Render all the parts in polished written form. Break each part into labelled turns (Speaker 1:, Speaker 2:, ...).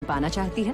Speaker 1: पाना चाहती है।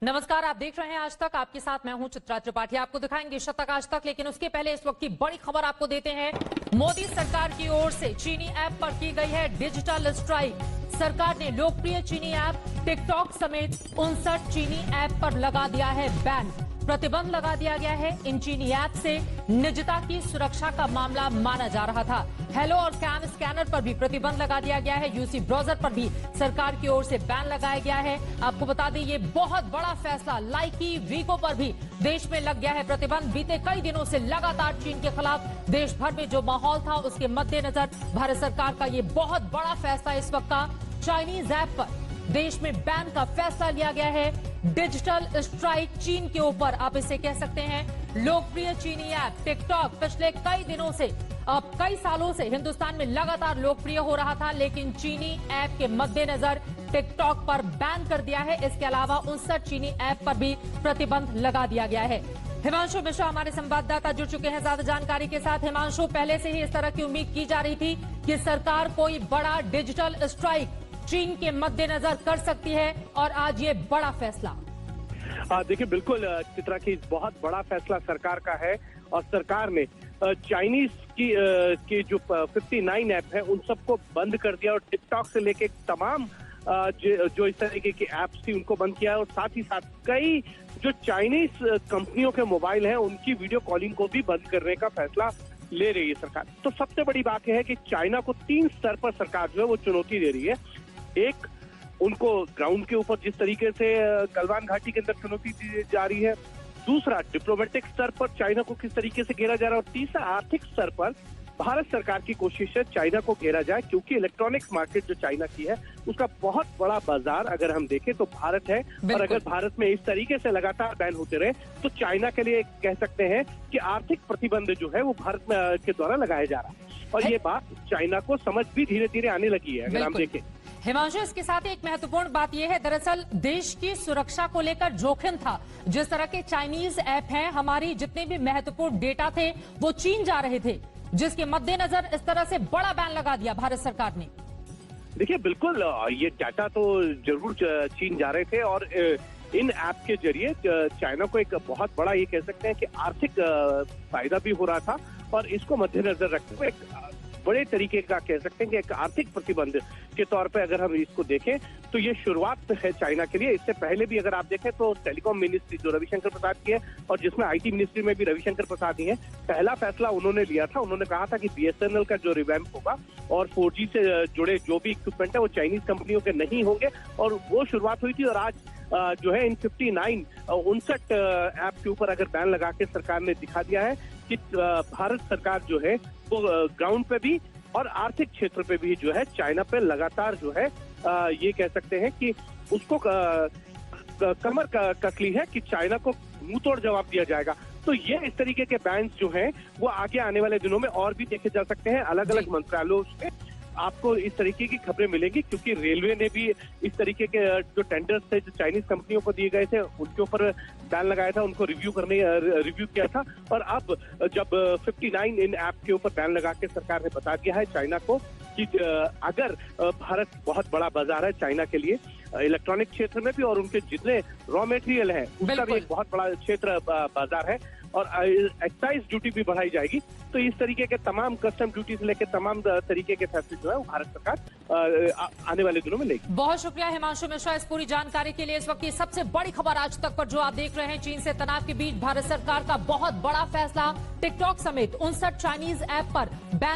Speaker 2: नमस्कार, आप देख रहे हैं आज तक। आपके साथ मैं हूं चित्रा त्रिपाठी। आपको दिखाएंगे शतक आज तक, लेकिन उसके पहले इस वक्त की बड़ी खबर आपको देते हैं। मोदी सरकार की ओर से चीनी ऐप पर की गई है डिजिटल स्ट्राइक। सरकार ने लोकप्रिय चीनी ऐप टिकटॉक समेत 59 चीनी ऐप पर लगा दिया है बैन। प्रतिबंध लगा दिया गया है। इन चीनी ऐप से निजता की सुरक्षा का मामला माना जा रहा था। हेलो और कैम स्कैनर पर भी प्रतिबंध लगा दिया गया है। यूसी ब्राउजर पर भी सरकार की ओर से बैन लगाया गया है। आपको बता दें, ये बहुत बड़ा फैसला। लाइकी, वीगो पर भी देश में लग गया है प्रतिबंध। बीते कई दिनों से लगातार चीन के खिलाफ देश भर में जो माहौल था, उसके मद्देनजर भारत सरकार का ये बहुत बड़ा फैसला इस वक्त का चाइनीज ऐप पर देश में बैन का फैसला लिया गया है। डिजिटल स्ट्राइक चीन के ऊपर, आप इसे कह सकते हैं। लोकप्रिय चीनी ऐप टिकटॉक पिछले कई दिनों से, अब कई सालों से हिंदुस्तान में लगातार लोकप्रिय हो रहा था, लेकिन चीनी ऐप के मद्देनजर टिकटॉक पर बैन कर दिया है। इसके अलावा 59 चीनी ऐप पर भी प्रतिबंध लगा दिया गया है। हिमांशु मिश्रा हमारे संवाददाता जुड़ चुके हैं ज्यादा जानकारी के साथ। हिमांशु, पहले से ही इस तरह की उम्मीद की जा रही थी कि सरकार कोई बड़ा डिजिटल स्ट्राइक चीन के मद्देनजर कर सकती है, और आज ये बड़ा फैसला।
Speaker 3: देखिए, बिल्कुल चित्रा की बहुत बड़ा फैसला सरकार का है। और सरकार ने चाइनीज की जो 59 ऐप है उन सबको बंद कर दिया, और टिकटॉक से लेके तमाम जो इस तरीके की ऐप्स थी उनको बंद किया है। और साथ ही साथ कई जो चाइनीज कंपनियों के मोबाइल हैं उनकी वीडियो कॉलिंग को भी बंद करने का फैसला ले रही है सरकार। तो सबसे बड़ी बात यह है कि चाइना को 3 स्तर पर सरकार जो है वो चुनौती दे रही है। एक, उनको ग्राउंड के ऊपर जिस तरीके से गलवान घाटी के अंदर चुनौती दी जा रही है। दूसरा, डिप्लोमेटिक स्तर पर चाइना को किस तरीके से घेरा जा रहा है। और तीसरा, आर्थिक स्तर पर भारत सरकार की कोशिश है चाइना को घेरा जाए, क्योंकि इलेक्ट्रॉनिक्स मार्केट जो चाइना की है उसका बहुत बड़ा बाजार अगर हम देखें तो भारत है। और अगर भारत में इस तरीके से लगातार बैन होते रहे तो चाइना के लिए कह सकते हैं कि आर्थिक प्रतिबंध जो है वो भारत के द्वारा लगाया जा रहा है। और ये बात चाइना को समझ भी धीरे धीरे आने लगी है अगर हम देखें।
Speaker 2: हिमांशु, इसके साथ एक महत्वपूर्ण बात यह है, दरअसल देश की सुरक्षा को लेकर जोखिम था। जिस तरह के चाइनीज ऐप हैं, हमारी जितने भी महत्वपूर्ण डेटा थे वो चीन जा रहे थे, जिसके मद्देनजर इस तरह से बड़ा बैन लगा दिया भारत सरकार ने।
Speaker 3: देखिए, बिल्कुल ये डाटा तो जरूर चीन जा रहे थे, और इन ऐप के जरिए चाइना को एक बहुत बड़ा, ये कह सकते हैं कि आर्थिक फायदा भी हो रहा था। और इसको मद्देनजर रखते हुए एक बड़े तरीके का कह सकते हैं कि एक आर्थिक प्रतिबंध के तौर पे अगर हम इसको देखें तो ये शुरुआत है चाइना के लिए। इससे पहले भी अगर आप देखें तो टेलीकॉम मिनिस्ट्री जो रविशंकर प्रसाद की है, और जिसमें आईटी मिनिस्ट्री में भी रविशंकर प्रसाद ही है, पहला फैसला उन्होंने लिया था। उन्होंने कहा था कि बीएसएनएल का जो रिवैम्प होगा और 4G से जुड़े जो भी इक्विपमेंट है वो चाइनीज कंपनियों के नहीं होंगे, और वो शुरुआत हुई थी। और आज जो है इन 59 ऐप के ऊपर अगर बैन लगा के सरकार ने दिखा दिया है कि भारत सरकार जो है वो ग्राउंड पे भी और आर्थिक क्षेत्र पे भी जो है चाइना पे लगातार जो है ये कह सकते हैं कि उसको कमर कस ली है कि चाइना को मुंह तोड़ जवाब दिया जाएगा। तो ये इस तरीके के बैन्स जो हैं वो आगे आने वाले दिनों में और भी देखे जा सकते हैं। अलग अलग मंत्रालयों से आपको इस तरीके की खबरें मिलेंगी, क्योंकि रेलवे ने भी इस तरीके के जो टेंडर्स थे जो चाइनीज कंपनियों को दिए गए थे उनके ऊपर बैन लगाया था, उनको रिव्यू किया था। और अब जब 59 इन ऐप के ऊपर बैन लगा के सरकार ने बता दिया है चाइना को कि अगर भारत बहुत बड़ा बाजार है चाइना के लिए, इलेक्ट्रॉनिक क्षेत्र में भी, और उनके जितने रॉ मटेरियल है उसका भी एक बहुत बड़ा क्षेत्र बाजार है, और एक्साइज ड्यूटी भी बढ़ाई जाएगी। तो इस तरीके के तमाम कस्टम ड्यूटी से लेकर तमाम तरीके के फैसले जो है वो भारत सरकार आने वाले दिनों में लेगी।
Speaker 2: बहुत शुक्रिया हिमांशु मिश्रा इस पूरी जानकारी के लिए। इस वक्त की सबसे बड़ी खबर आज तक पर जो आप देख रहे हैं, चीन से तनाव के बीच भारत सरकार का बहुत बड़ा फैसला। टिकटॉक समेत 59 चाइनीज ऐप पर बैन